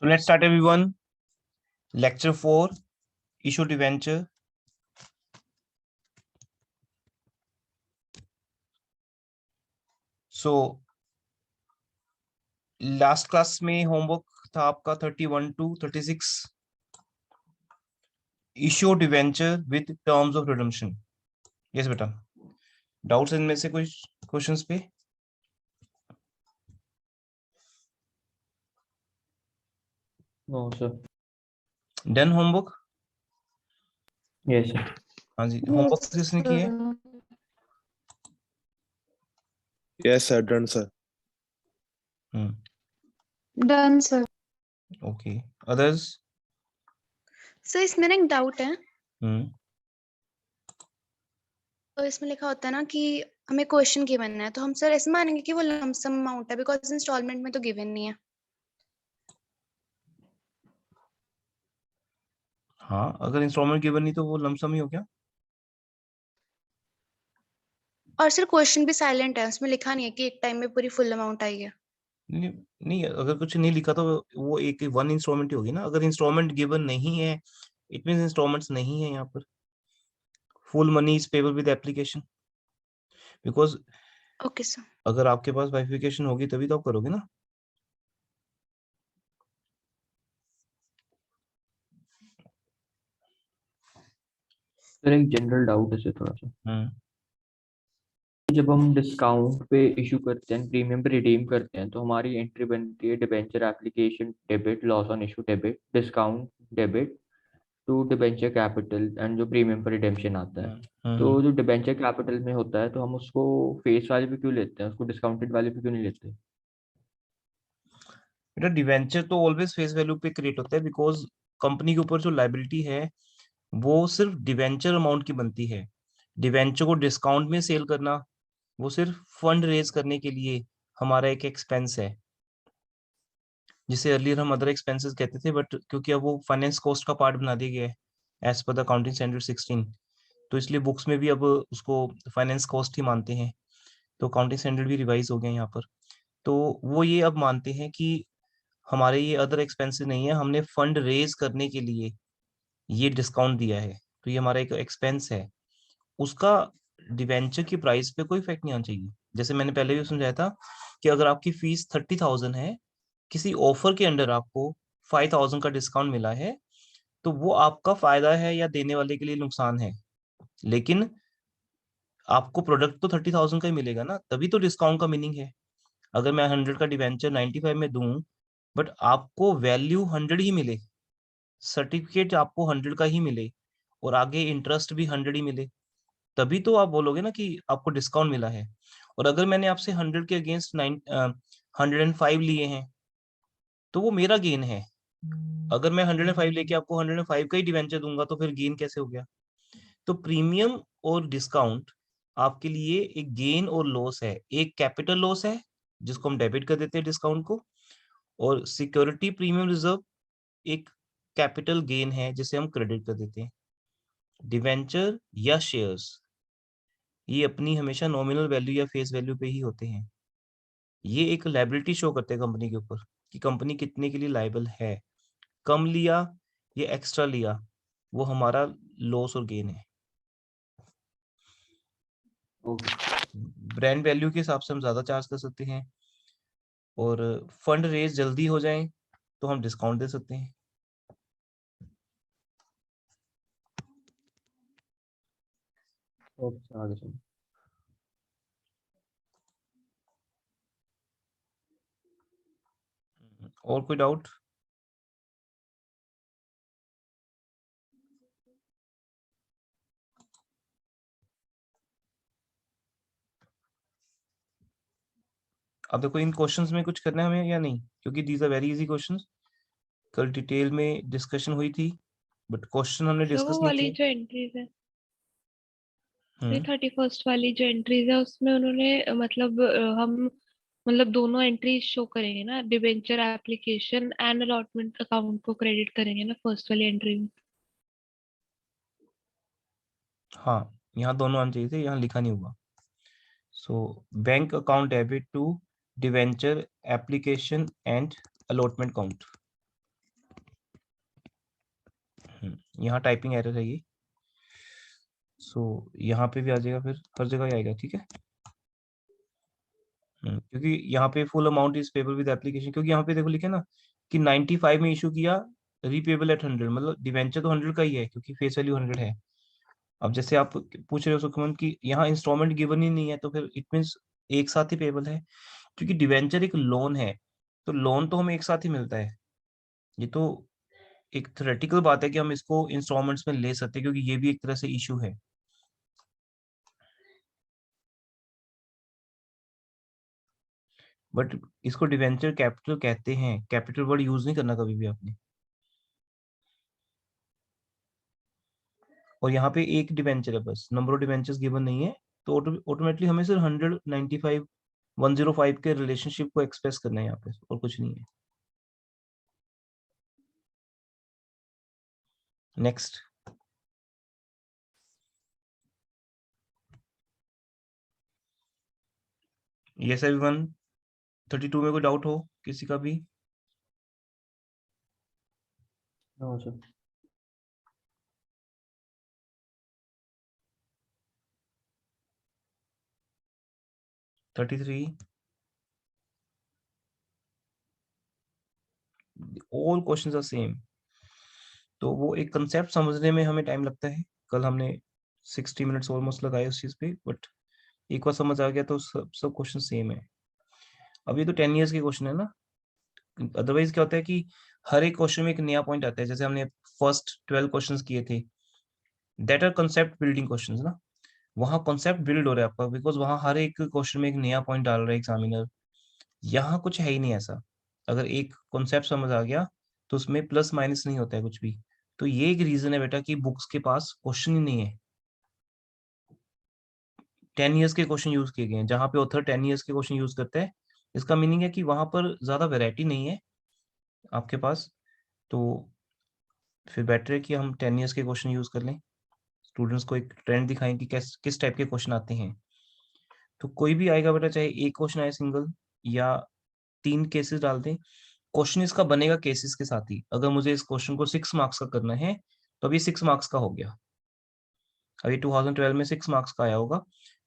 So let's start, everyone. Lecture 4, issue debenture. So last class में homework था आपका 31 to 36 issue debenture with terms of redemption. Yes बेटा, doubts इनमें से कुछ क्वेश्चंस पे? No sir. Done homework? Yes sir. हाँ जी, होमवर्क किसने किया है? Yes, sir. Done, sir. Done sir. Okay, others? Sir इसमें ना एक डाउट है. हम्म तो इसमें लिखा होता है ना कि हमें क्वेश्चन गिवन है, तो हम सर ऐसे मानेंगे कि वो लमसम अमाउंट है, बिकॉज इंस्टॉलमेंट में तो गिवन नहीं है. हाँ, अगर इंस्टॉलमेंट गिवन नहीं तो वो लमसम ही हो गया. और सर क्वेश्चन भी साइलेंट है, उसमें लिखा नहीं है कि एक टाइम में पूरी फुल अमाउंट आई है. नहीं, नहीं, अगर कुछ नहीं लिखा तो वो एक वन इंस्टॉलमेंट ही होगी ना. अगर इंस्टॉलमेंट गिवन नहीं है, इट मींस इंस्टॉलमेंट्स नहीं है यहाँ पर. Full money is payable with application, because okay sir. अगर आपके पास बाइफिकेशन होगी तभी तो आप करोगे ना. सर एक जनरल डाउट है सर थोड़ा सा. जब हम डिस्काउंट पे इशू करते हैं, प्रीमियम पे रिडीम करते हैं, तो हमारी एंट्री बनती है debenture application debit, loss on issue debit, discount debit to debenture capital, and जो प्रीमियम पर रिडेम्पशन आता है. तो जो डिबेंचर कैपिटल में होता है तो हम उसको फेस वैल्यू पे क्यों लेते हैं, उसको डिस्काउंटेड वैल्यू पे क्यों नहीं लेते? बेटा, डिवेंचर तो ऑलवेज फेस वैल्यू पे क्रिएट होता है, बिकॉज कंपनी के ऊपर जो लाइबिलिटी है वो सिर्फ डिवेंचर अमाउंट की बनती है. डिवेंचर को डिस्काउंट में सेल करना वो सिर्फ फंड रेज करने के लिए हमारा एक एक्सपेंस है, जिसे अर्लियर हम अदर एक्सपेंसेस कहते थे, बट क्योंकि अब वो फाइनेंस कॉस्ट का पार्ट बना दिया गया है as per the accounting standard 16, तो इसलिए बुक्स में भी अब उसको फाइनेंस कॉस्ट ही मानते हैं. तो अकाउंटिंग स्टैंडर्ड भी रिवाइज हो गया यहाँ पर. तो वो ये अब मानते हैं कि हमारे ये अदर एक्सपेंसेस नहीं है, हमने फंड रेज करने के लिए ये डिस्काउंट दिया है, तो ये हमारा एक एक्सपेंस है. उसका डिवेंचर की प्राइस पे कोई इफेक्ट नहीं आना चाहिए. जैसे मैंने पहले भी समझाया था कि अगर आपकी फीस 30,000 है, किसी ऑफर के अंडर आपको 5,000 का डिस्काउंट मिला है, तो वो आपका फायदा है या देने वाले के लिए नुकसान है. लेकिन आपको प्रोडक्ट तो 30,000 का ही मिलेगा ना, तभी तो डिस्काउंट का मीनिंग है. अगर मैं 100 का डिवेंचर 95 में दूं, बट आपको वैल्यू 100 ही मिले, सर्टिफिकेट आपको 100 का ही मिले, और आगे इंटरेस्ट भी 100 ही मिले, तभी तो आप बोलोगे ना कि आपको डिस्काउंट मिला है. और अगर मैंने आपसे 100 के अगेंस्ट 105 लिए हैं, तो वो मेरा गेन है. अगर मैं 105 लेके आपको 105 का ही डिवेंचर दूंगा तो फिर गेन कैसे हो गया? तो प्रीमियम और डिस्काउंट आपके लिए एक गेन और लॉस है. एक कैपिटल लॉस है जिसको हम डेबिट कर देते हैं डिस्काउंट को, और सिक्योरिटी प्रीमियम रिजर्व एक कैपिटल गेन है जिसे हम क्रेडिट कर देते हैं. डिवेंचर या शेयर्स ये अपनी हमेशा नॉमिनल वैल्यू या फेस वैल्यू पे ही होते हैं. ये एक लायबिलिटी शो करते हैं कंपनी के ऊपर कि कंपनी कितने के लिए लायबल है. कम लिया या एक्स्ट्रा लिया, वो हमारा लॉस और गेन है. ब्रांड वैल्यू के हिसाब से हम ज्यादा चार्ज कर सकते हैं, और फंड रेज जल्दी हो जाए तो हम डिस्काउंट दे सकते हैं. आगे चलो. और कोई डाउट? अब देखो, इन क्वेश्चंस में कुछ करना है हमें या नहीं, क्योंकि these are very easy questions. कल डिटेल में डिस्कशन हुई थी, बट क्वेश्चन हमने तो डिस्कस वो नहीं वाली किए. जो एंट्रीज है, 31st वाली जो एंट्रीज है उसमें उन्होंने मतलब हम मतलब दोनों एंट्री शो करेंगे ना, debenture application and allotment account को क्रेडिट करेंगे ना फर्स्ट वाली एंट्री में. हाँ, यहाँ दोनों आने चाहिए थे, यहाँ लिखा नहीं हुआ. So bank account debit to debenture application and allotment account. यहाँ टाइपिंग एरर है ये, सो यहाँ पे भी आ जाएगा, फिर हर जगह ही आएगा, ठीक है। क्योंकि यहाँ पे full amount is payable with application, क्योंकि यहाँ पे देखो लिखे ना कि 95 में इशू किया, रीपेबल एट 100, मतलब डिवेंचर तो 100 का ही है क्योंकि फेस वैल्यू 100 है। अब जैसे आप पूछ रहे हो सुखमन कि यहाँ इंस्टॉलमेंट गिवन ही नहीं है, तो फिर इट मीन्स एक साथ ही पेबल है, क्योंकि डिवेंचर एक लोन है, तो लोन तो हमें एक साथ ही मिलता है। ये तो एक थ्योरेटिकल बात है कि हम इसको इंस्टॉलमेंट्स में ले सकते हैं, क्योंकि ये भी एक तरह से इशू है। बट इसको डिवेंचर कैपिटल कहते हैं, कैपिटल वर्ड यूज नहीं करना कभी भी आपने। और यहाँ पे एक डिवेंचर है बस, नंबर ऑफ डिवेंचर्स गिवन नहीं है, तो ऑटोमेटिकली हमें सिर्फ 195 105 के रिलेशनशिप को एक्सप्रेस करना है यहाँ पे, और कुछ नहीं है। नेक्स्ट, यस एवरीवन, 32 में कोई डाउट हो किसी का भी? No sir. 33, all questions are same. तो वो एक कंसेप्ट समझने में हमें टाइम लगता है, कल हमने 60 मिनट्स ऑलमोस्ट लगाए उस चीज पे, बट एक बार समझ आ गया तो सब क्वेश्चन सेम है। अब ये तो 10 इयर्स के क्वेश्चन है ना, अदरवाइज क्या होता है कि हर एक क्वेश्चन में एक नया पॉइंट आता है। जैसे हमने फर्स्ट 12 क्वेश्चंस किए थे, that are concept building questions ना, वहां कॉन्सेप्ट बिल्ड हो रहा है आपका, बिकॉज वहां हर एक क्वेश्चन में एक नया पॉइंट डाल रहा है एग्जामिनर। यहाँ कुछ है ही नहीं ऐसा, अगर एक कॉन्सेप्ट समझ आ गया तो उसमें प्लस माइनस नहीं होता है कुछ भी। तो ये एक रीजन है बेटा कि बुक्स के पास क्वेश्चन ही नहीं है। 10 इयर्स के क्वेश्चन यूज किए गए हैं, जहां पे ऑथर 10 इयर्स के क्वेश्चन यूज करते हैं, इसका मीनिंग है कि वहां पर ज्यादा वैरायटी नहीं है आपके पास। तो फिर बेटर है कि हम 10 इयर्स के क्वेश्चन यूज कर लें, स्टूडेंट्स को एक ट्रेंड दिखाएं कि किस टाइप के क्वेश्चन आते हैं। तो कोई भी आएगा बेटा, चाहे एक क्वेश्चन आए सिंगल या 3 केसेस डाल दें, क्वेश्चन इसका बनेगा केसेस के साथ ही। अगर मुझे इस क्वेश्चन को 6 मार्क्स का करना है तो अभी 6 मार्क्स का हो गया, अभी 2012 में 6 मार्क्स का आया होगा,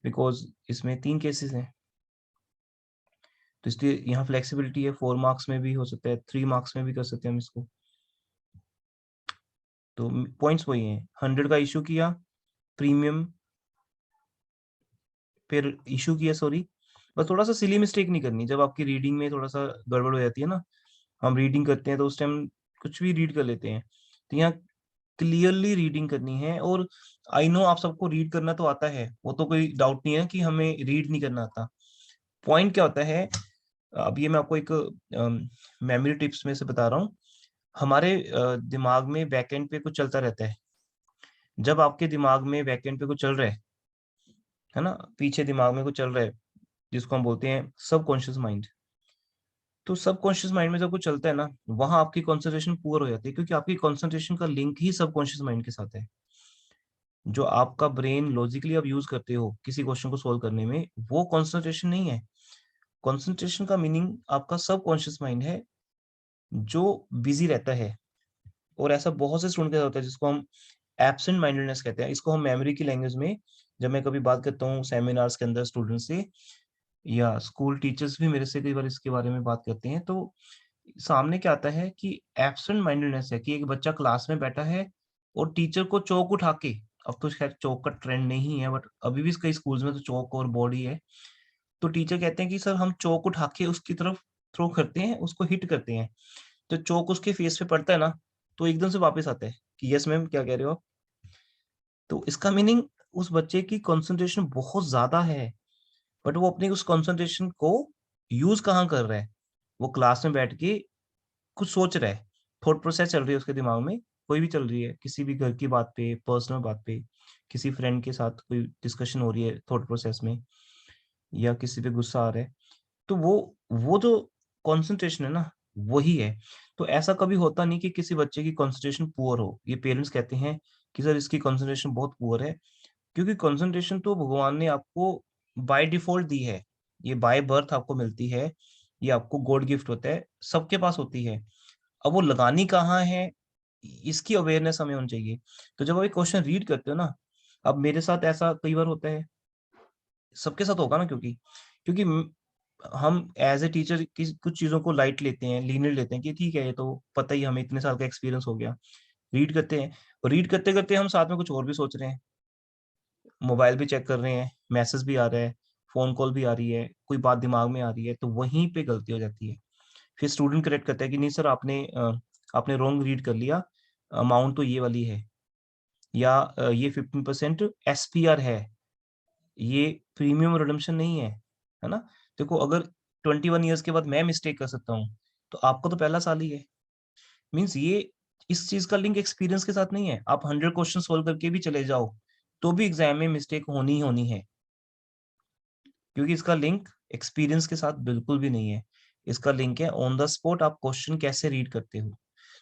बिकॉज इसमें 3 केसेस हैं। तो इसलिए यहाँ फ्लेक्सिबिलिटी है, 4 मार्क्स में भी हो सकता है, 3 मार्क्स में भी कर सकते हैं हम इसको। तो पॉइंट्स वही हैं, 100 का इशू किया, प्रीमियम फिर इशू किया, सॉरी बस थोड़ा सा सिली मिस्टेक नहीं करनी। जब आपकी रीडिंग में थोड़ा सा गड़बड़ हो जाती है ना, हम रीडिंग करते हैं तो उस टाइम कुछ भी रीड कर लेते हैं, तो यहाँ क्लियरली रीडिंग करनी है। और आई नो आप सबको रीड करना तो आता है, वो तो कोई डाउट नहीं है कि हमें रीड नहीं करना आता। पॉइंट क्या होता है, अब ये मैं आपको एक मेमोरी टिप्स में से बता रहा हूँ। हमारे दिमाग में बैकएंड पे कुछ चलता रहता है। जब आपके दिमाग में बैकएंड पे कुछ चल रहा है ना, पीछे दिमाग में कुछ चल रहा है, जिसको हम बोलते हैं सबकॉन्शियस माइंड। तो सबकॉन्शियस माइंड में जब कुछ चलता है ना, वहां आपकी कंसंट्रेशन पुअर हो जाती है, क्योंकि आपकी कंसंट्रेशन का लिंक ही सबकॉन्शियस माइंड के साथ है। जो आपका ब्रेन लॉजिकली आप यूज करते हो किसी क्वेश्चन को सोल्व करने में, वो कंसंट्रेशन नहीं है। कंसंट्रेशन का मीनिंग आपका सबकॉन्शियस माइंड है, जो बिजी रहता है। और ऐसा बहुत से स्टूडेंट के साथ होता है जिसको हम एब्सेंट माइंडेडनेस कहते हैं। इसको हम मेमोरी की लैंग्वेज में, जब मैं कभी बात करता हूँ सेमिनार्स के अंदर स्टूडेंट से, या स्कूल टीचर्स भी मेरे से कई बार इसके बारे में बात करते हैं, तो सामने क्या आता है कि एब्सेंट माइंडेडनेस है कि एक बच्चा क्लास में बैठा है और टीचर को चौक उठा के, अब तो खैर चौक का ट्रेंड नहीं है, बट अभी भी कई स्कूल्स में तो चौक और बोर्ड ही है। तो टीचर कहते हैं कि सर हम चौक उठा के उसकी तरफ थ्रो करते हैं, उसको हिट करते हैं, तो चौक उसके फेस पे पड़ता है ना, तो एकदम से वापस आता है कि यस मैम क्या कह रहे हो आप। तो इसका मीनिंग उस बच्चे की कंसंट्रेशन बहुत ज्यादा है, बट वो अपनी उस कंसंट्रेशन को यूज कहाँ कर रहा है, वो क्लास में बैठ के कुछ सोच रहा है, थॉट प्रोसेस चल रही है उसके दिमाग में, कोई भी चल रही है, किसी भी घर की बात पे, पर्सनल बात पे, किसी फ्रेंड के साथ कोई डिस्कशन हो रही है थॉट प्रोसेस में, या किसी पे गुस्सा आ रहा है। तो वो जो कंसंट्रेशन है ना, वही है। तो ऐसा कभी होता नहीं कि किसी बच्चे की कंसंट्रेशन पुअर हो, ये पेरेंट्स कहते हैं कि सर इसकी कंसंट्रेशन बहुत पुअर है, क्योंकि कंसंट्रेशन तो भगवान ने आपको बाय डिफॉल्ट दी है, ये बाय बर्थ आपको मिलती है, ये आपको गॉड गिफ्ट होता है, सबके पास होती है। अब वो लगानी कहाँ है, इसकी अवेयरनेस हमें होनी चाहिए। तो जब आप एक क्वेश्चन रीड करते हो ना, अब मेरे साथ ऐसा कई बार होता है, सबके साथ होगा ना, क्योंकि हम एज ए टीचर कुछ चीजों को लाइट लेते हैं, लीनियर लेते हैं कि ठीक है ये तो पता ही, हमें इतने साल का एक्सपीरियंस हो गया। रीड करते हैं और रीड करते करते हम साथ में कुछ और भी सोच रहे हैं, मोबाइल भी चेक कर रहे हैं, मैसेज भी आ रहा है, फोन कॉल भी आ रही है, कोई बात दिमाग में आ रही है, तो वहीं पे गलती हो जाती है। फिर स्टूडेंट करेक्ट करता है कि नहीं सर आपने रॉन्ग रीड कर लिया, अमाउंट तो ये वाली है, या ये 15% SPR है, ये प्रीमियम रिडम्पशन नहीं है ना। देखो अगर 21 ईयर्स के बाद मैं मिस्टेक कर सकता हूँ, तो आपको तो पहला साल ही है। मीन्स ये इस चीज का लिंक एक्सपीरियंस के साथ नहीं है। आप 100 क्वेश्चन सोल्व करके भी चले जाओ तो भी एग्जाम में मिस्टेक होनी ही होनी है, क्योंकि इसका लिंक एक्सपीरियंस के साथ बिल्कुल भी नहीं है। इसका लिंक है ऑन द स्पॉट आप क्वेश्चन कैसे रीड करते हो।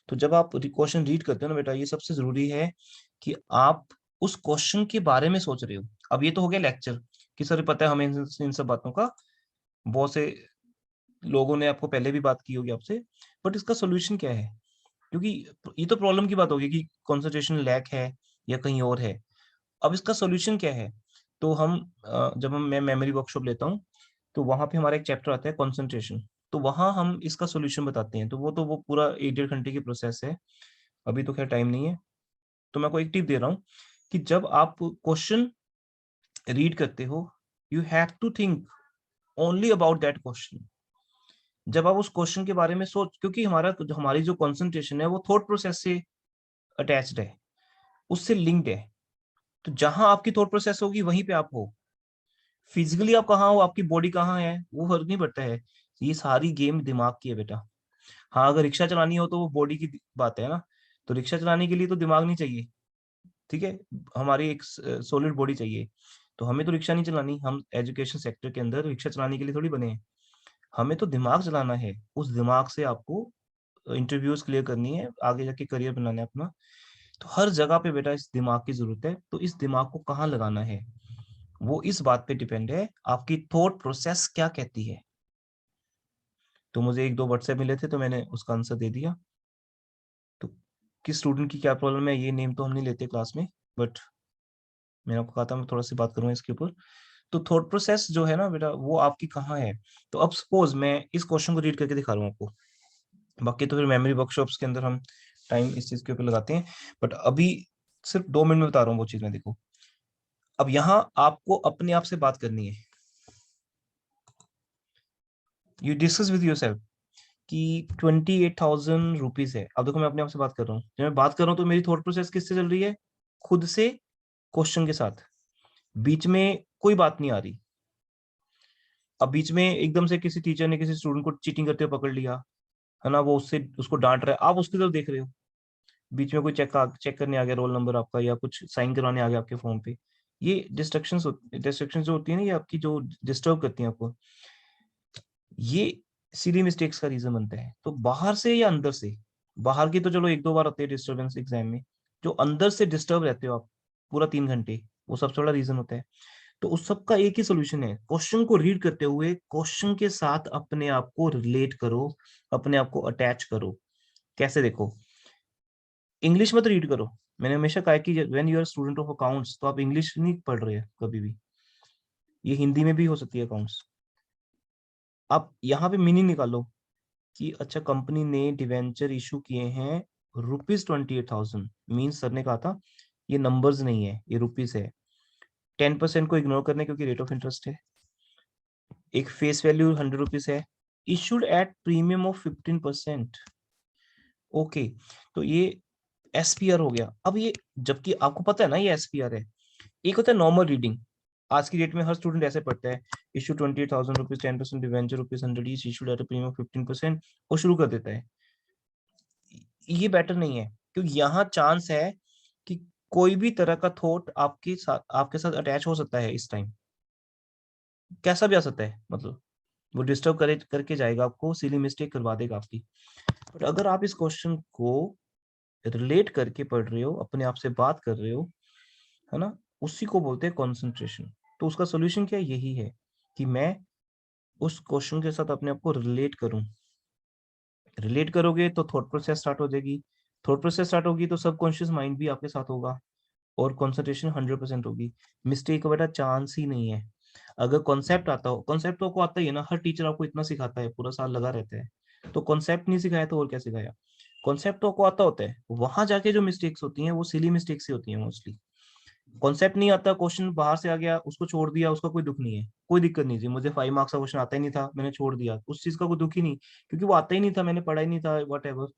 तो जब आप क्वेश्चन रीड करते हो ना बेटा, ये सबसे जरूरी है कि आप उस क्वेश्चन के बारे में सोच रहे हो। अब ये तो हो गया लेक्चर कि सर पता है हमें इन सब बातों का, बहुत से लोगों ने आपको पहले भी बात की होगी आपसे, बट इसका सोल्यूशन क्या है? क्योंकि ये तो प्रॉब्लम की बात होगी कि कंसंट्रेशन लैक है या कहीं और है। अब इसका सोल्यूशन क्या है? तो जब मैं मेमोरी वर्कशॉप लेता हूँ, तो वहां पे हमारा एक चैप्टर आता है कंसंट्रेशन, तो वहां हम इसका सोल्यूशन बताते हैं। तो वो पूरा 1-1.5 घंटे की प्रोसेस है, अभी तो खैर टाइम नहीं है। तो मैं आपको एक टिप दे रहा हूँ कि जब आप क्वेश्चन रीड करते हो, you have to think only about that question. जब आप उस क्वेश्चन के बारे में सोच, क्योंकि हमारी जो कंसंट्रेशन है वो थॉट प्रोसेस से अटैच्ड है, उससे लिंक्ड है। तो जहां आपकी थॉट प्रोसेस होगी वहीं पे आप हो। फिजिकली आप कहाँ हो, आपकी बॉडी कहाँ है, वो फर्क नहीं पड़ता है। ये सारी गेम दिमाग की है बेटा। हाँ अगर रिक्शा चलानी हो तो वो बॉडी की बात है ना, तो रिक्शा चलाने के लिए तो दिमाग नहीं चाहिए, ठीक है, हमारी एक सॉलिड बॉडी चाहिए। तो हमें तो रिक्शा नहीं चलानी, हम एजुकेशन सेक्टर के अंदर रिक्शा चलाने के लिए थोड़ी बने हैं। हमें तो दिमाग चलाना है, उस दिमाग से आपको इंटरव्यूज क्लियर करनी है, आगे जाके करियर बनाना है अपना। तो हर जगह पे बेटा इस दिमाग की जरूरत है। तो इस दिमाग को कहाँ लगाना है, वो इस बात पे डिपेंड है आपकी थॉट प्रोसेस क्या कहती है। तो मुझे 1-2 व्हाट्सएप मिले थे तो मैंने उसका आंसर दे दिया। तो किस स्टूडेंट की क्या प्रॉब्लम है, ये नेम तो हम नहीं लेते क्लास में, बट मैंने आपको कहा था मैं थोड़ा सी बात करूंगा इसके ऊपर। तो थॉट प्रोसेस जो है ना बेटा, वो आपकी कहाँ है। तो अब सपोज मैं इस क्वेश्चन को रीड करके दिखा रहा हूँ आपको, बाकी तो फिर मेमोरी वर्कशॉप्स के अंदर हम टाइम इस चीज के ऊपर लगाते हैं, बट अभी सिर्फ 2 मिनट में बता रहा हूँ वो चीज में। देखो अब यहाँ आपको अपने आप से बात करनी है, यू डिस्कस विद योरसेल्फ कि 28,000 रुपीज है। अब देखो मैं अपने आप से बात कर रहा हूँ, जब मैं बात कर रहा हूँ तो मेरी थॉट प्रोसेस किससे चल रही है, खुद से, क्वेश्चन के साथ, बीच में कोई बात नहीं आ रही। अब बीच में एकदम से किसी टीचर ने किसी स्टूडेंट को चीटिंग करते हुए पकड़ लिया है ना, वो उसको डांट रहा है, आप उसकी तरफ देख रहे हो, बीच में कोई चेक करने आ गया रोल नंबर आपका, या कुछ साइन करवाने आ गया आपके फॉर्म पे। ये डिस्ट्रक्शन जो होती है ना, ये आपकी जो डिस्टर्ब करती है आपको, ये सीधी मिस्टेक्स का रीजन बनता है। तो बाहर से या अंदर से, बाहर की तो चलो 1-2 बार होते हैं डिस्टर्बेंस एग्जाम में, जो अंदर से डिस्टर्ब रहते हो आप पूरा 3 घंटे, वो सबसे बड़ा रीजन होता है। तो उस सब का एक ही सोल्यूशन है, क्वेश्चन को रीड करते हुए क्वेश्चन के साथ अपने आप को रिलेट करो, अपने आप को अटैच करो। कैसे? देखो, इंग्लिश मत रीड करो। मैंने हमेशा कहा कि when you are student of accounts, तो आप इंग्लिश नहीं पढ़ रहे हैं कभी भी, ये हिंदी में भी हो सकती है अकाउंट्स। आप यहाँ पे मीनिंग निकालो कि अच्छा कंपनी ने डिवेंचर इशू किए हैं ₹28,000, मीन्स सर ने कहा था ये नंबर्स नहीं है, ये रुपीस है। 10% को इग्नोर करने क्योंकि रेट ऑफ इंटरेस्ट है, एक फेस वैल्यू 100 रुपीज है, issued at premium of 15%। Okay, तो ये SPR हो गया। अब ये, जबकि आपको पता है ना ये SPR है, एक होता है नॉर्मल रीडिंग, आज की डेट में हर स्टूडेंट ऐसे पढ़ता है, issue 28,000 rupees, 10% debenture ₹100 each, issued at a premium of 15%, और शुरू कर देता है। ये बेटर नहीं है, क्योंकि यहाँ चांस है कि कोई भी तरह का थॉट आपके साथ अटैच हो सकता है इस टाइम, कैसा भी आ सकता है, मतलब वो डिस्टर्ब करके जाएगा आपको, सिली मिस्टेक करवा देगा आपकी। बट अगर आप इस क्वेश्चन को रिलेट करके पढ़ रहे हो, अपने आप से बात कर रहे हो, है ना, उसी को बोलते हैं कंसंट्रेशन। तो उसका सोल्यूशन क्या यही है कि मैं उस क्वेश्चन के साथ अपने आप को रिलेट करूं। रिलेट करोगे तो थॉट प्रोसेस स्टार्ट हो जाएगी, थॉट प्रोसेस स्टार्ट होगी तो सबकॉन्शियस माइंड भी आपके साथ होगा और कंसंट्रेशन 100% होगी। मिस्टेक का बेटा चांस ही नहीं है। अगर कॉन्सेप्ट आता हो, कॉन्सेप्ट तो आपको आता ही है ना, हर टीचर आपको इतना सिखाता है, पूरा साल लगा रहता है, तो कॉन्सेप्ट नहीं सिखाया तो और क्या सिखाया। कॉन्सेप्ट तो आपको आता होता है, वहां जाके जो मिस्टेक्स होती हैं वो सिली मिस्टेक्स ही होती हैं मोस्टली। कॉन्सेप्ट नहीं आता, क्वेश्चन बाहर से आ गया, उसको छोड़ दिया, उसका कोई दुख नहीं है, कोई दिक्कत नहीं थी। मुझे 5 मार्क्स का क्वेश्चन आता ही नहीं था, मैंने छोड़ दिया, उस चीज का कोई दुख ही नहीं, क्योंकि वो आता ही नहीं था, मैंने पढ़ा ही नहीं था, वट एवर,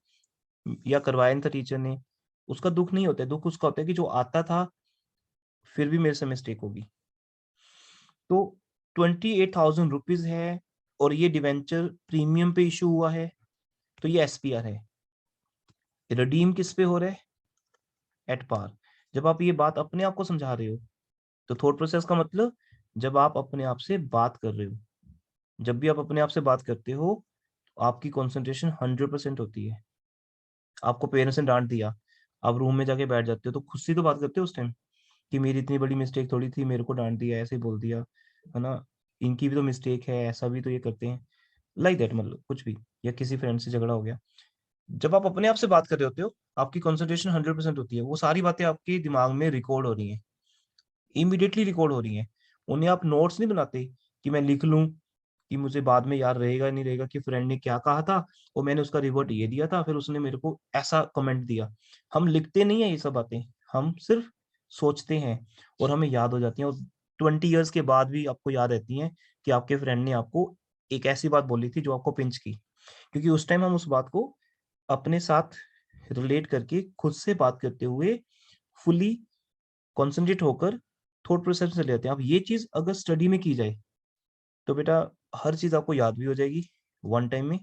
या करवाया नहीं था टीचर ने, उसका दुख नहीं होता है। दुख उसका होता है कि जो आता था फिर भी मेरे से मिस्टेक होगी। तो 28,000 रुपीज है और ये डिवेंचर प्रीमियम पे इशू हुआ है, तो ये एसपीआर है। रिडीम किस पे हो रहा है? At par. जब आप ये बात अपने आप को समझा रहे हो, तो थॉट प्रोसेस का मतलब जब आप अपने आप से बात कर रहे हो, जब भी आप अपने आप से बात करते हो आपकी कंसंट्रेशन 100% होती है। आपको पेरेंट्स ने डांट दिया, आप रूम में जाके बैठ जाते हो, तो खुद से तो बात करते हो उस टाइम कि मेरी इतनी बड़ी मिस्टेक थोड़ी थी, मेरे को डांट दिया, ऐसे ही बोल दिया, है ना, इनकी भी तो मिस्टेक है, ऐसा भी तो ये करते हैं, लाइक दैट, मतलब कुछ भी, या किसी फ्रेंड से झगड़ा हो गया। जब आप अपने आप से बात कर रहे होते हो, आपकी कंसंट्रेशन 100% होती है, वो सारी बातें आपके दिमाग में रिकॉर्ड हो रही हैं, इमीडिएटली रिकॉर्ड हो रही हैं। उन्हें आप नोट्स नहीं बनाते कि मैं लिख लूं कि मुझे बाद में याद रहेगा नहीं रहेगा कि फ्रेंड ने क्या कहा था और मैंने उसका रिवर्ट ये दिया था, फिर उसने मेरे को ऐसा कमेंट दिया। हम लिखते नहीं है ये सब बातें, हम सिर्फ सोचते हैं और हमें याद हो जाती हैं, और 20 ईयर्स के बाद भी आपको याद रहती हैं कि आपके फ्रेंड ने आपको एक ऐसी बात बोली थी जो आपको पिंच की, क्योंकि उस टाइम हम उस बात को अपने साथ रिलेट करके खुद से बात करते हुए फुली कॉन्सेंट्रेट होकर थॉट प्रोसेस में चले जाते हैं। अब ये चीज अगर स्टडी में की जाए तो बेटा हर चीज आपको याद भी हो जाएगी, वन टाइम में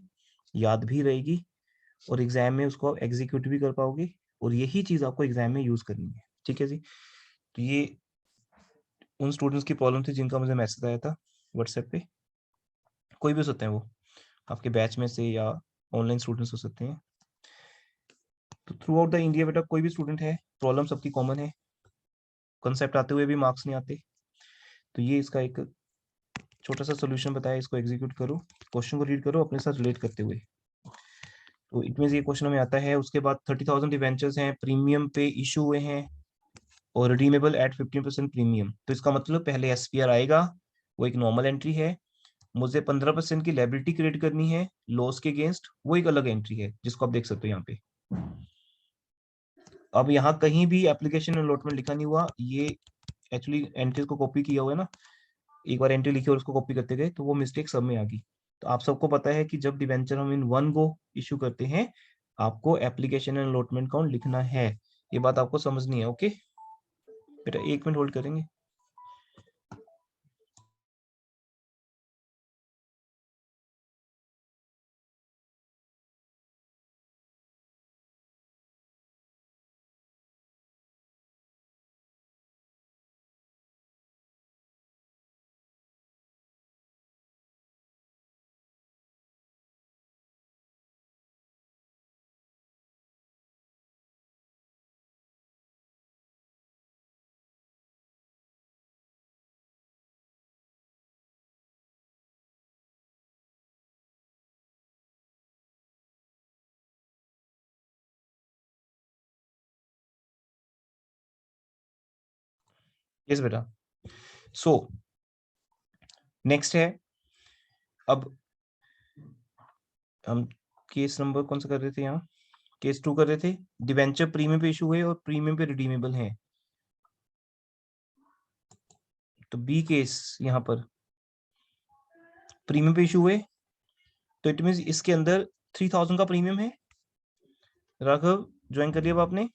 याद भी रहेगी, और एग्जाम में उसको एग्जीक्यूट भी कर पाओगे, और यही चीज आपको एग्जाम में यूज करनी है। ठीक है जी। तो ये उन स्टूडेंट्स की प्रॉब्लम थी जिनका मुझे मैसेज आया था व्हाट्सएप पे। कोई भी हो सकते हैं, वो आपके बैच में से या ऑनलाइन स्टूडेंट्स हो सकते हैं। तो थ्रू आउट द इंडिया बेटा कोई भी स्टूडेंट है, प्रॉब्लम सबकी कॉमन है, कंसेप्ट आते हुए भी मार्क्स नहीं आते। तो ये इसका एक छोटा सा सोल्यूशन बताया, इसको एग्जीक्यूट करो, क्वेश्चन को रीड करो अपने साथ रिलेट करते हुए। तो इट मींस ये क्वेश्चन में आता है। उसके बाद 30,000 डिवेंचर्स हैं, प्रीमियम पे इशू हुए हैं और रिडीमेबल एट 15% प्रीमियम। तो इसका मतलब पहले एसपीआर आएगा, वो एक नॉर्मल एंट्री है, मुझे 15% की लायबिलिटी क्रिएट करनी है लॉस के अगेंस्ट, वो एक अलग एंट्री है जिसको आप देख सकते हो यहाँ पे। अब यहाँ कहीं भी एप्लीकेशन अलॉटमेंट लिखा नहीं हुआ, ये एक्चुअली एंट्रीज को कॉपी किया हुआ है ना, एक बार एंट्री लिखी और उसको कॉपी करते गए तो वो मिस्टेक सब में आ गई। तो आप सबको पता है कि जब डिवेंचर हम इन वन गो इशू करते हैं, आपको एप्लीकेशन एंड अलॉटमेंट काउंट लिखना है, ये बात आपको समझनी है। ओके बेटा 1 मिनट होल्ड करेंगे। यस बेटा। सो नेक्स्ट है, अब हम केस नंबर कौन सा कर रहे थे, यहाँ केस 2 कर रहे थे। डिवेंचर प्रीमियम पे इशू हुए और प्रीमियम पे रिडीमेबल है, तो बी केस यहाँ पर प्रीमियम पे इशू हुए, तो इट मीन इसके अंदर 3,000 का प्रीमियम है। राघव ज्वाइन कर लिया आपने?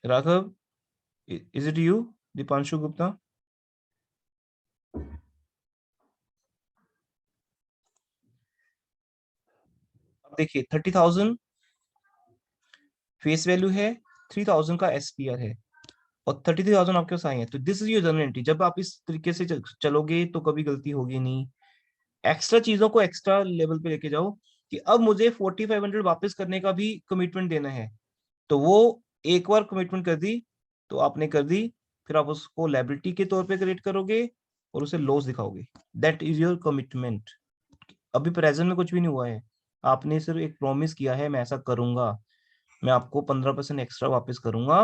Raghav, is it you? Deepanshu Gupta? अब देखिए 30,000 फेस वैल्यू है, 3,000 का एसपीआर है और 33,000 आपके पास आए हैं। तो this is your general entry. जब आप इस तरीके से चलोगे तो कभी गलती होगी नहीं। एक्स्ट्रा चीजों को एक्स्ट्रा लेवल पे लेके जाओ कि अब मुझे 4,500 वापस करने का भी कमिटमेंट देना है, तो वो एक बार कमिटमेंट कर दी तो आपने कर दी, फिर आप उसको लायबिलिटी के तौर पे क्रिएट करोगे और उसे लॉस दिखाओगे। That is your commitment. अभी प्रेजेंट में कुछ भी नहीं हुआ है, आपने सिर्फ एक प्रॉमिस किया है, मैं ऐसा करूंगा, मैं आपको 15% एक्स्ट्रा वापस करूंगा।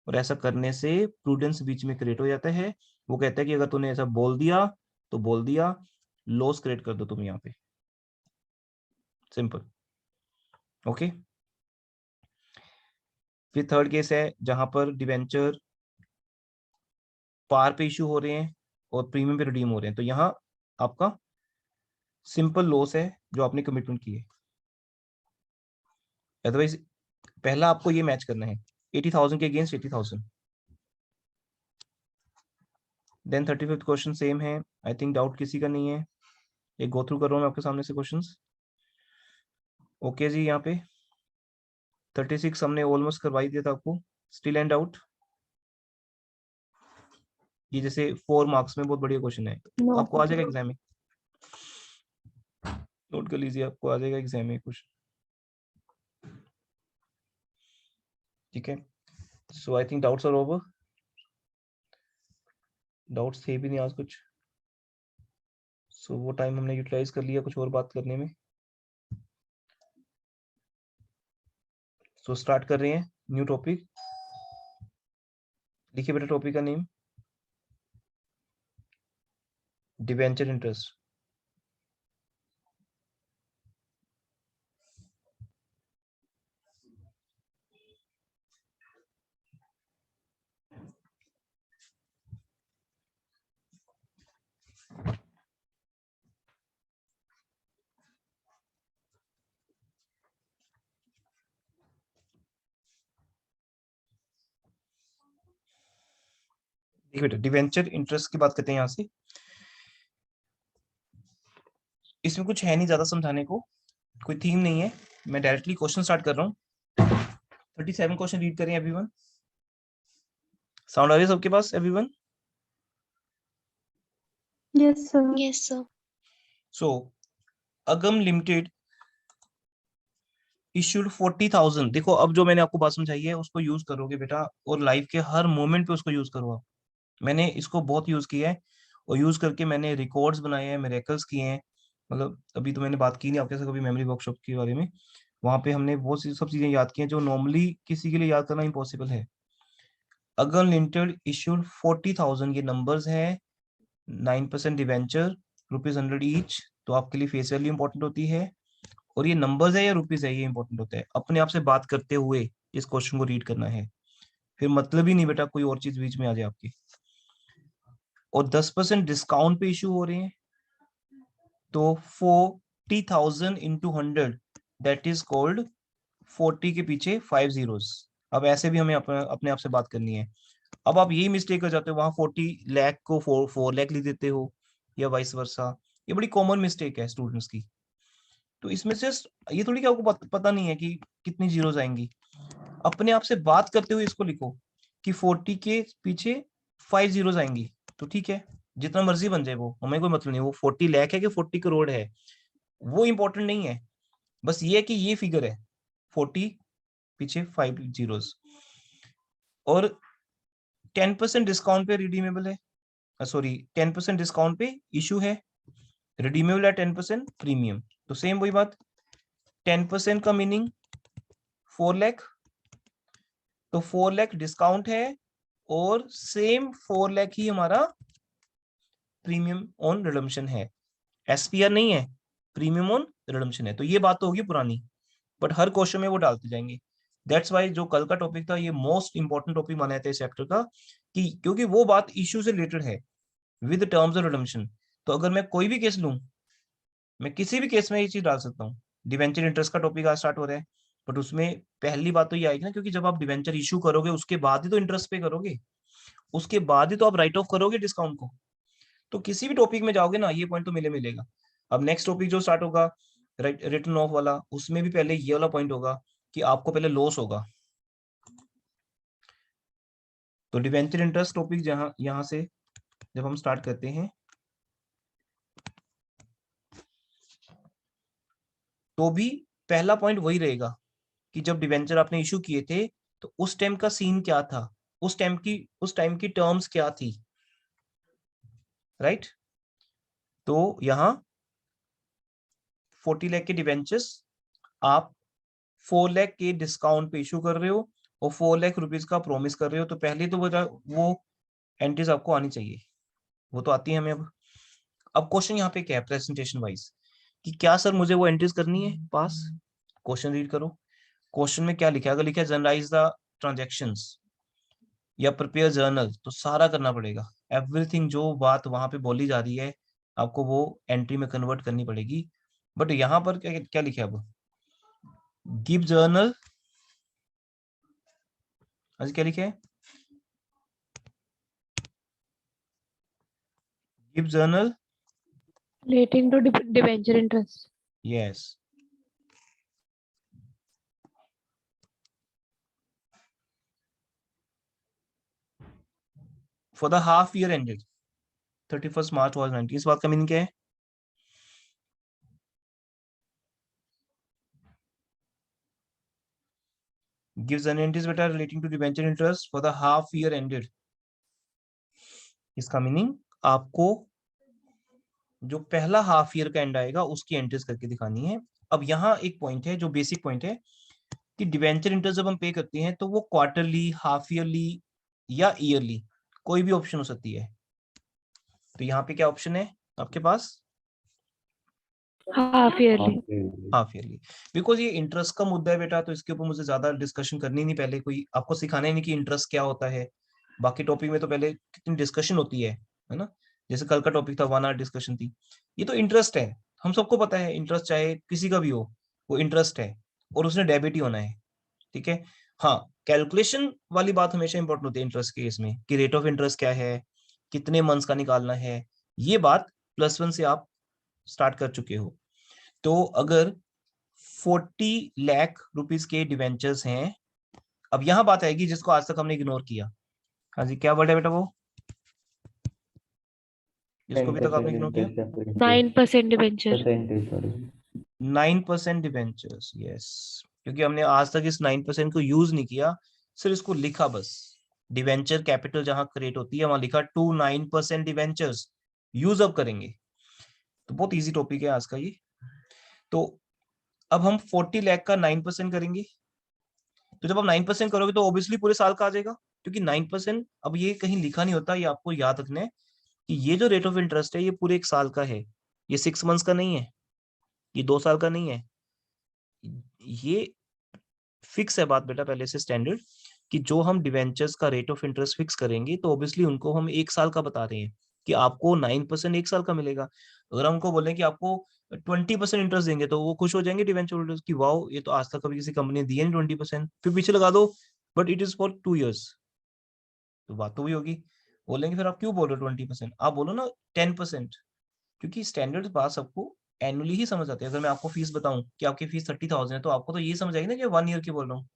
और ऐसा करने से प्रूडेंस बीच में क्रिएट हो जाता है। वो कहता है कि अगर तूने ऐसा बोल दिया तो बोल दिया, लॉस क्रिएट कर दो तुम यहाँ पे, सिंपल। ओके। फिर थर्ड केस है जहां पर डिवेंचर पार पे इशू हो रहे हैं और प्रीमियम पे रिडीम हो रहे हैं, तो यहाँ आपका सिंपल लॉस है जो आपने कमिटमेंट की है। अदरवाइज पहला आपको ये मैच करना है 80,000 के against 80,000। Then 35th question same है, आई थिंक डाउट किसी का नहीं है। एक गो थ्रू कर रहा हूँ मैं आपके सामने से क्वेश्चंस। ओके जी, यहाँ पे 36 हमने ऑलमोस्ट करवाई दिया था आपको। Still and doubt? ये जैसे 4 मार्क्स में बहुत बढ़िया क्वेश्चन है, No. आपको आ जाएगा एग्जाम में, नोट कर लीजिए, आपको आ जाएगा एग्जाम में क्वेश्चन। ठीक है, so I think doubts are over. Doubts थे भी नहीं आज कुछ, सो वो टाइम हमने यूटिलाइज कर लिया कुछ और बात करने में। सो स्टार्ट कर रहे हैं न्यू टॉपिक। लिखिए बेटा टॉपिक का नेम, डिवेंचर इंटरेस्ट। देखिए बेटा, डिवेंचर इंटरेस्ट की बात करते हैं यहाँ से। इसमें कुछ है नहीं ज्यादा समझाने को, कोई थीम नहीं है, मैं डायरेक्टली क्वेश्चन स्टार्ट कर रहा हूँ। 37 क्वेश्चन रीड करें एवरीवन। साउंड आ रही है सबके पास everyone? Yes, sir. Yes, sir. So Agam limited issued 40,000। देखो अब जो मैंने आपको बात समझाई है उसको यूज करोगे बेटा, और लाइफ के हर मोमेंट पे उसको यूज करो आप। मैंने इसको बहुत यूज किया है और यूज करके मैंने रिकॉर्ड्स बनाए हैं, मिरेकल्स किए हैं। मतलब अभी तो मैंने बात की नहीं आपके साथ कभी मेमोरी वर्कशॉप के बारे में, वहां पे हमने बहुत सी सब चीजें याद की हैं जो नॉर्मली किसी के लिए याद करना इम्पॉसिबल है। अगम लिमिटेड इश्यूड 40,000, ये नंबर्स हैं। 9% डिवेंचर, ₹100 ईच, तो आपके लिए फेस वैल्यू इंपॉर्टेंट होती है। और ये नंबर्स है या रुपीज है, ये इंपॉर्टेंट होता है। अपने आप से बात करते हुए इस क्वेश्चन को रीड करना है, फिर मतलब ही नहीं बेटा कोई और चीज बीच में आ जाए आपकी। और 10% डिस्काउंट पे इशू हो रहे हैं, तो 40,000 इंटू 100 दैट इज कॉल्ड 40 के पीछे 5 zeros। अब ऐसे भी हमें अपने आप से बात करनी है। अब आप यही मिस्टेक कर जाते हो, वहां 40 लाख को 4 लाख लिख देते हो या वाइस वर्सा। ये बड़ी कॉमन मिस्टेक है स्टूडेंट्स की। तो इसमें से ये थोड़ी कि आपको पता नहीं है कि कितनी जीरोस आएंगी। अपने आप से बात करते हुए इसको लिखो कि 40 के पीछे 5 zeros आएंगी, तो ठीक है, जितना मर्जी बन जाए वो, हमें कोई मतलब नहीं। वो 40 लाख है कि 40 करोड़ है वो इंपॉर्टेंट नहीं है, बस ये है कि ये फिगर है 40 पीछे 5 zeros। और 10% डिस्काउंट पे रिडीमेबल है, सॉरी 10% डिस्काउंट पे इशू है, रिडीमेबल है 10% प्रीमियम, तो सेम वही बात। 10% का मीनिंग 4 लाख, तो 4 लाख डिस्काउंट है और सेम 4 लाख ही हमारा प्रीमियम ऑन रिडम्पशन है। एसपीआर नहीं है, प्रीमियम ऑन रिडम्पशन है। तो ये बात तो होगी पुरानी, बट हर क्वेश्चन में वो डालते जाएंगे। दैट्स वाई जो कल का टॉपिक था ये मोस्ट इंपॉर्टेंट टॉपिक माना जाता है इस चैप्टर का, कि क्योंकि वो बात इश्यू से रिलेटेड है विद टर्म्स ऑफ रिडम्पशन। तो अगर मैं कोई भी केस लूं, मैं किसी भी केस में ये चीज डाल सकता हूँ। डिवेंचर इंटरेस्ट का टॉपिक आज स्टार्ट हो रहा है, बट उसमें पहली बात तो ये आएगी ना, क्योंकि जब आप डिवेंचर इशू करोगे उसके बाद ही तो इंटरेस्ट पे करोगे, उसके बाद ही तो आप राइट ऑफ करोगे डिस्काउंट को। तो किसी भी टॉपिक में जाओगे ना, ये पॉइंट तो मिलेगा। अब नेक्स्ट टॉपिक जो स्टार्ट होगा रिटर्न ऑफ वाला, उसमें भी पहले ये वाला पॉइंट होगा कि आपको पहले लॉस होगा। तो डिवेंचर इंटरेस्ट टॉपिक जहां यहां से जब हम स्टार्ट करते हैं, तो भी पहला पॉइंट वही रहेगा कि जब डिवेंचर आपने इशू किए थे तो उस टाइम का सीन क्या था, उस टाइम की टर्म्स क्या थी, राइट? तो यहाँ 40 लाख के डिवेंचर्स आप 4 लाख के डिस्काउंट पे इशू कर रहे हो और 4 लाख रुपीज का प्रॉमिस कर रहे हो, तो पहले तो वो एंट्रीज आपको आनी चाहिए, वो तो आती है हमें। अब क्वेश्चन यहाँ पे क्या है प्रेजेंटेशन वाइज, कि क्या सर मुझे वो एंट्रीज करनी है पास? क्वेश्चन रीड करो, क्वेश्चन में क्या लिखा है? अगर लिखा है जनरलाइज द ट्रांजैक्शंस या प्रिपेयर जर्नल, तो सारा करना पड़ेगा, एवरीथिंग जो बात वहां पे बोली जा रही है आपको वो एंट्री में कन्वर्ट करनी पड़ेगी। बट यहाँ पर क्या क्या लिखा है? अब गिव जर्नल, आज क्या लिखा है? Give journal relating to debenture interest. Yes. For the half year ended 31 मार्च 2019, इस बात का मीनिंग क्या है? gives an entries बेटा relating to debenture interest for the half year ended, इसका मीनिंग आपको जो पहला हाफ ईयर का एंड आएगा उसकी एंट्रीज करके दिखानी है। अब यहाँ एक पॉइंट है जो बेसिक पॉइंट है कि डिवेंचर इंटरेस्ट जब हम पे करते हैं तो वो क्वार्टरली, हाफ ईयरली या ईयरली कोई भी ऑप्शन हो सकती है। तो यहाँ पे क्या ऑप्शन है आपके पास? Half yearly. Half yearly, because ये इंटरेस्ट का मुद्दा है बेटा, तो इसके ऊपर मुझे ज्यादा डिस्कशन करनी नहीं, पहले कोई आपको सिखाना ही नहीं कि इंटरेस्ट क्या होता है। बाकी टॉपिक में तो पहले कितनी डिस्कशन होती है ना, जैसे कल का टॉपिक था 1 आवर डिस्कशन थी। ये तो इंटरेस्ट है, हम सबको पता है इंटरेस्ट चाहे किसी का भी हो वो इंटरेस्ट है और उसने डेबिट ही होना है, ठीक है। हाँ, कैलकुलेशन वाली बात हमेशा इंपॉर्टेंट होती है इंटरेस्ट के केस में, कि रेट ऑफ इंटरेस्ट क्या है, कितने मंथ्स का निकालना है, ये बात +1 से आप स्टार्ट कर चुके हो। तो अगर 40 लाख रुपीस के डिवेंचर्स हैं, अब यहां बात आएगी जिसको आज तक हमने इग्नोर किया। हाँ जी, क्या वर्ड है बेटा वो जिसको अभी तक आपने इग्नोर किया? 9% डिबेंचर। 9% डिवेंचर्स, यस, क्योंकि हमने आज तक इस 9% को यूज नहीं किया, सिर्फ इसको लिखा बस। डिवेंचर कैपिटल जहां क्रिएट होती है वहां लिखा 9% डिवेंचर्स, यूज अब करेंगे। तो बहुत इजी टॉपिक है आज का ये। तो अब हम 40 लाख का 9% करेंगे, तो जब आप 9% करोगे तो ऑब्वियसली पूरे साल का आ जाएगा, क्योंकि 9% अब ये कहीं लिखा नहीं होता, ये आपको याद रखना है कि ये जो रेट ऑफ इंटरेस्ट है ये पूरे 1 साल का है, ये 6 मंथ्स का नहीं है, ये 2 साल का नहीं है, ये फिक्स है बात बेटा पहले से स्टैंडर्ड, कि जो हम डिवेंचर्स का रेट ऑफ इंटरेस्ट फिक्स करेंगे तो ऑब्वियसली उनको हम 1 साल का बता रहे हैं कि आपको 9% 1 साल का मिलेगा। अगर हमको बोले कि आपको 20% इंटरेस्ट देंगे तो वो खुश हो जाएंगे डिवेंचर होल्डर्स की, वाओ ये तो आज तक कभी किसी कंपनी ने दिया नहीं 20%, फिर पीछे लगा दो but it is for 2 years, तो बात तो वही होगी। बोलेंगे फिर आप क्यों बोल रहे हो 20%, आप बोलो ना 10%, क्योंकि स्टैंडर्ड बात सबको एनुअली ही समझ आती है। अगर मैं आपको फीस बताऊं कि आपकी फीस 30,000 है तो आपको तो ये समझ आएगी ना कि 1 ईयर की बोल रहा हूँ,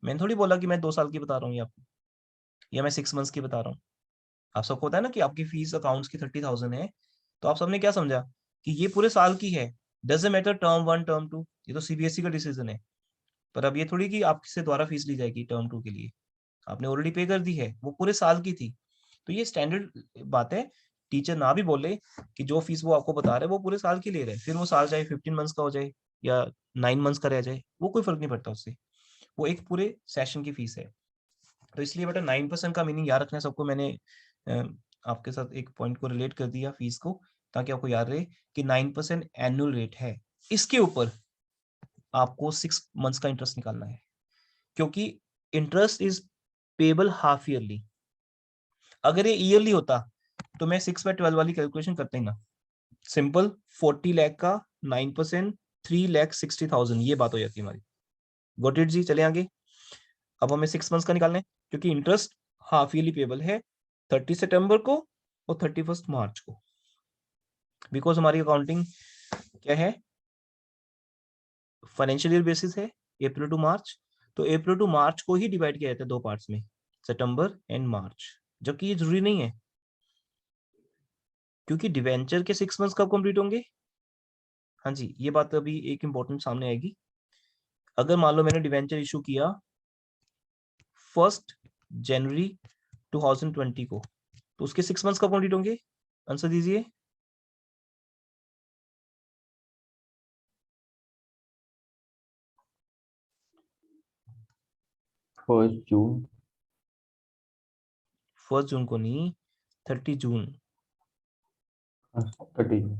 मैंने थोड़ी बोला कि मैं 2 साल की बता रहा हूँ आपको, या मैं 6 मंथ्स की बता रहा हूँ। आप सबको होता है ना कि आपकी फीस अकाउंट्स की 30,000 है, तो आप सबने क्या समझा कि ये पूरे साल की है, डजंट मैटर टर्म 1 टर्म 2, ये तो सीबीएसई का डिसीजन है। पर अब ये थोड़ी कि आपसे द्वारा फीस ली जाएगी टर्म 2 के लिए, आपने ऑलरेडी पे कर दी है, वो पूरे साल की थी। तो ये स्टैंडर्ड बात है, टीचर ना भी बोले कि जो फीस वो आपको बता रहे हैं वो पूरे साल की ले रहे हैं, फिर वो साल चाहे 15 मंथ्स का हो जाए या 9 मंथ्स का रह जाए, वो कोई फर्क नहीं पड़ता उससे, वो एक पूरे सेशन की फीस है। तो इसलिए बेटा 9% का मीनिंग याद रखना है सबको। मैंने आपके साथ एक पॉइंट को रिलेट कर दिया फीस को, ताकि आपको याद रहे कि 9% एनुअल रेट है, इसके ऊपर आपको 6 मंथ्स का इंटरेस्ट निकालना है, क्योंकि interest is payable half yearly. अगर ये ईयरली होता तो मैं 6/12 वाली कैलकुलेशन करते ही ना, सिंपल 40 लाख का 9% 3,60,000, ये बात हो जाती है हमारी। गॉट इट जी? चले आगे। अब हमें 6 मंथ्स का निकालना है, क्योंकि इंटरेस्ट हाफ ईयरली पेबल है 30 सितंबर को और 31 मार्च को, बिकॉज हमारी अकाउंटिंग क्या है, फाइनेंशियल ईयर बेसिस है, अप्रैल टू मार्च। तो अप्रैल टू मार्च को ही डिवाइड किया जाता है 2 पार्ट्स में, सितंबर एंड मार्च, जबकि ये जरूरी नहीं है, क्योंकि डिवेंचर के 6 मंथ्स कब कंप्लीट होंगे? हाँ जी, ये बात अभी एक इंपॉर्टेंट सामने आएगी। अगर मान लो मैंने डिवेंचर इशू किया 1 जनवरी 2020 को, तो उसके 6 मंथ्स कब कंप्लीट होंगे? आंसर दीजिए। First June. 1 जून को नहीं, 30 जून। 30 जून।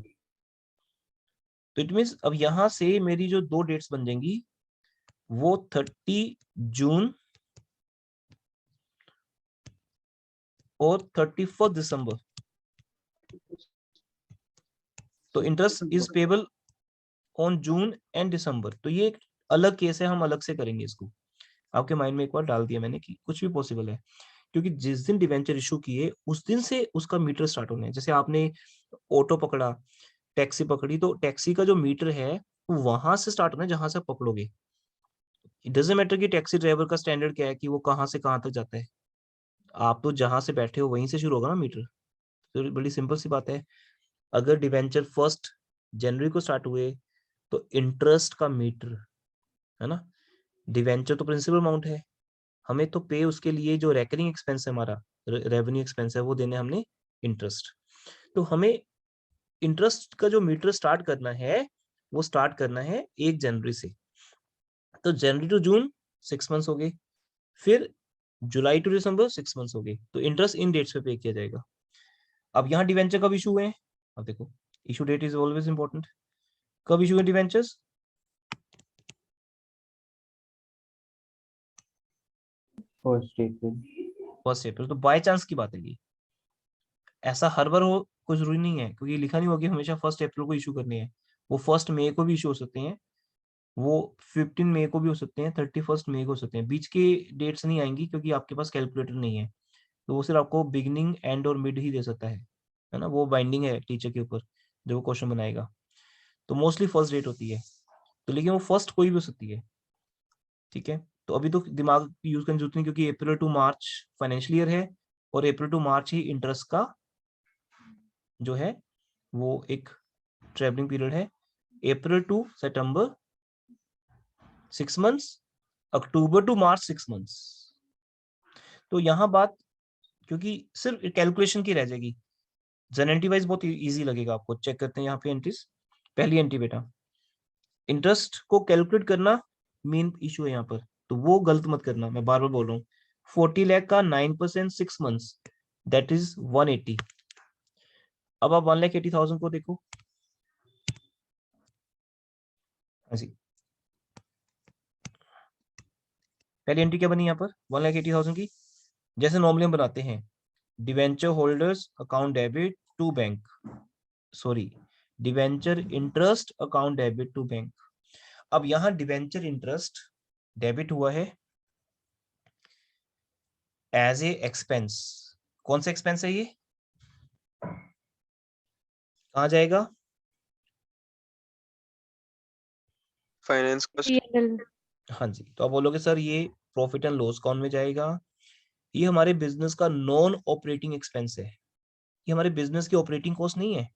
तो इट मीन्स अब यहां से मेरी जो 2 डेट्स बन जाएंगी वो 30 जून और 31 दिसंबर। तो interest is payable on June and December. तो ये एक अलग केस है, हम अलग से करेंगे इसको। आपके माइंड में एक बार डाल दिया मैंने कि कुछ भी पॉसिबल है, क्योंकि जिस दिन डिवेंचर इशू किए उस दिन से उसका मीटर स्टार्ट होना है। जैसे आपने ऑटो पकड़ा, टैक्सी पकड़ी, तो टैक्सी का जो मीटर है वो वहां से स्टार्ट होना है जहां से आप पकड़ोगे। इट डजंट मैटर कि टैक्सी ड्राइवर का स्टैंडर्ड क्या है कि वो कहां से कहां तक जाता है, आप तो जहां से बैठे हो वहीं से शुरू होगा ना मीटर। तो बड़ी सिंपल सी बात है, अगर डिवेंचर 1 जनवरी को स्टार्ट हुए तो इंटरेस्ट का मीटर है ना, डिवेंचर तो प्रिंसिपल अमाउंट है, हमें तो पे उसके लिए जो रेकरिंग एक्सपेंस है, हमारा रेवेन्यू एक्सपेंस है, वो देने हमने इंटरेस्ट। तो हमें इंटरेस्ट का जो मीटर स्टार्ट करना है वो स्टार्ट करना है 1 जनवरी से। तो जनवरी टू जून 6 मंथ्स हो गए, फिर जुलाई टू दिसंबर 6 मंथ्स हो गए। तो इंटरेस्ट इन डेट्स पे पे किया जाएगा। अब यहाँ डिवेंचर कब इशू हुए हैं? अब देखो, issue date is always important. कब इशू है डिवेंचर्स? First April. 1 अप्रैल। तो बाय चांस की बात है ये, ऐसा हर बार हो कोई जरूरी नहीं है, क्योंकि लिखा नहीं होगा हमेशा 1 अप्रैल को इशू करनी है। वो 1 मई को भी इशू हो सकते हैं, वो 15 मई को भी हो सकते हैं, 31 मई को हो सकते हैं। बीच के डेट्स नहीं आएंगी क्योंकि आपके पास कैलकुलेटर नहीं है, तो वो सिर्फ आपको बिगिनिंग, एंड और मिड ही दे सकता है ना। वो बाइंडिंग है टीचर के ऊपर जो वो क्वेश्चन बनाएगा। तो मोस्टली 1 डेट होती है, तो लेकिन वो 1 कोई भी हो सकती है। ठीक है, तो अभी तो दिमाग यूज करने की जरूरत नहीं, क्योंकि अप्रैल टू मार्च फाइनेंशियल ईयर है, और अप्रैल टू मार्च ही इंटरेस्ट का जो है वो एक ट्रेवलिंग पीरियड है। April to September 6 months, October to March 6 months. तो यहाँ बात क्योंकि सिर्फ कैलकुलेशन की रह जाएगी, जन एंटी वाइज बहुत इजी लगेगा आपको। चेक करते हैं यहाँ पे एंट्रीज। पहली एंट्री बेटा, इंटरेस्ट को कैलकुलेट करना मेन इशू है यहाँ पर, तो वो गलत मत करना, मैं बार बार बोल रहा हूँ। 40 लाख का 9% 6 मंथ्स, दैट इज 180। अब आप 1,80,000 को देखो। हाँ जी, पहली एंट्री क्या बनी यहाँ पर 1,80,000 की? जैसे नॉर्मली हम बनाते हैं, debenture holders account debit to bank, sorry, debenture interest account debit to bank. अब यहाँ डिवेंचर इंटरेस्ट डेबिट हुआ है एज ए एक्सपेंस। कौन सा एक्सपेंस है ये, कहाँ जाएगा? Finance cost. P&L। हाँ जी, तो आप बोलोगे सर ये प्रॉफिट एंड लॉस अकाउंट में जाएगा। ये हमारे बिजनेस का नॉन ऑपरेटिंग एक्सपेंस है, ये हमारे बिजनेस की ऑपरेटिंग कॉस्ट नहीं है।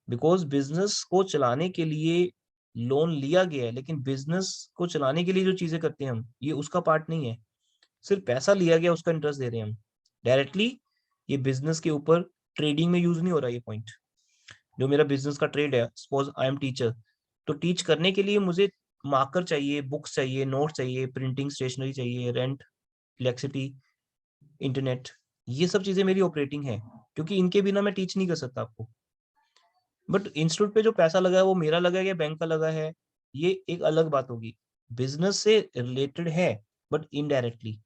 बिकॉज बिजनेस को चलाने के लिए लोन लिया गया है, लेकिन बिजनेस को चलाने के लिए जो चीजें करते हैं हम, ये उसका पार्ट नहीं है। सिर्फ पैसा लिया गया, उसका इंटरेस्ट दे रहे हैं हम डायरेक्टली। ये बिजनेस के ऊपर ट्रेडिंग में यूज नहीं हो रहा ये पॉइंट। जो मेरा बिजनेस का ट्रेड है, सपोज आई एम टीचर, तो टीच करने के लिए मुझे मार्कर चाहिए, बुक्स चाहिए, नोट चाहिए, प्रिंटिंग स्टेशनरी चाहिए, रेंट, इलेक्ट्रिसिटी, इंटरनेट, ये सब चीजें मेरी ऑपरेटिंग है, क्योंकि इनके बिना मैं टीच नहीं कर सकता आपको। बट इंस्टीट्यूट पे जो पैसा लगा है वो मेरा लगा है या बैंक का लगा है, ये एक अलग बात होगी। बिजनेस से रिलेटेड है बट इनडायरेक्टली,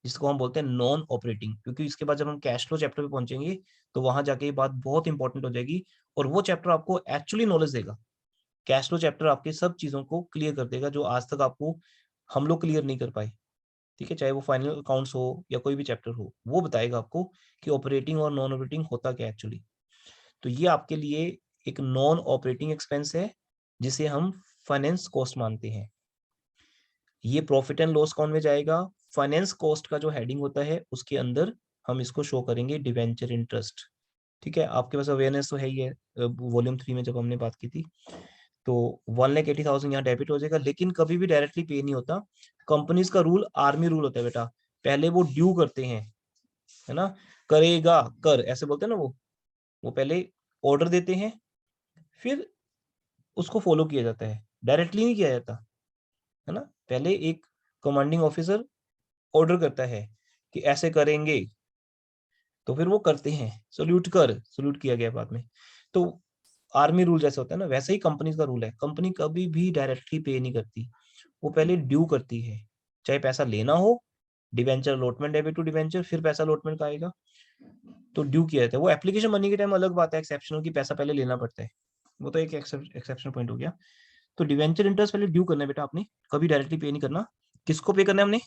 जिसको हम बोलते हैं नॉन ऑपरेटिंग। क्योंकि इसके बाद जब हम कैश फ्लो चैप्टर पे पहुंचेंगे तो वहां जाके ये बात बहुत इंपॉर्टेंट हो जाएगी, और वो चैप्टर आपको एक्चुअली नॉलेज देगा। कैश फ्लो चैप्टर आपके सब चीजों को क्लियर कर देगा जो आज तक आपको हम लोग क्लियर नहीं कर पाए। ठीक है, चाहे वो फाइनल अकाउंट्स हो या कोई भी चैप्टर हो, वो बताएगा आपको कि ऑपरेटिंग और नॉन ऑपरेटिंग होता क्या एक्चुअली। तो ये आपके लिए एक नॉन ऑपरेटिंग एक्सपेंस है जिसे हम फाइनेंस कॉस्ट मानते हैं। ये प्रॉफिट एंड लॉस अकाउंट में जाएगा। फाइनेंस कॉस्ट का जो हेडिंग होता है उसके अंदर हम इसको शो करेंगे डिवेंचर इंटरेस्ट। ठीक है, आपके पास अवेयरनेस तो है ही है, वॉल्यूम 3 में जब हमने बात की थी। तो 1,80,000 यहाँ डेबिट हो जाएगा, लेकिन कभी भी डायरेक्टली पे नहीं होता। कंपनीज का रूल आर्मी रूल होता है बेटा, पहले वो ड्यू करते हैं, है ना, करेगा कर ऐसे बोलते हैं ना, वो पहले ऑर्डर देते हैं फिर उसको फॉलो किया जाता है, डायरेक्टली नहीं किया जाता, है ना। पहले एक कमांडिंग ऑफिसर ऑर्डर करता है कि ऐसे करेंगे, तो फिर वो करते हैं, सल्यूट किया गया बाद में। तो आर्मी रूल जैसे होता है ना, वैसे ही कंपनी का रूल है, कंपनी कभी भी डायरेक्टली पे नहीं करती, वो पहले ड्यू करती है, चाहे पैसा लेना हो, debenture allotment, debit to debenture, फिर पैसा अलॉटमेंट का आएगा, तो ड्यू किया जाता है। वो एप्लीकेशन बनने के टाइम अलग बात है, एक्सेप्शनल की पैसा पहले लेना पड़ता है, वो तो एक एक्सेप्शनल पॉइंट हो गया। तो डिवेंचर इंटरेस्ट पहले ड्यू करना है बेटा आपने, कभी डायरेक्टली पे नहीं करना। किसको पे करना है हमने?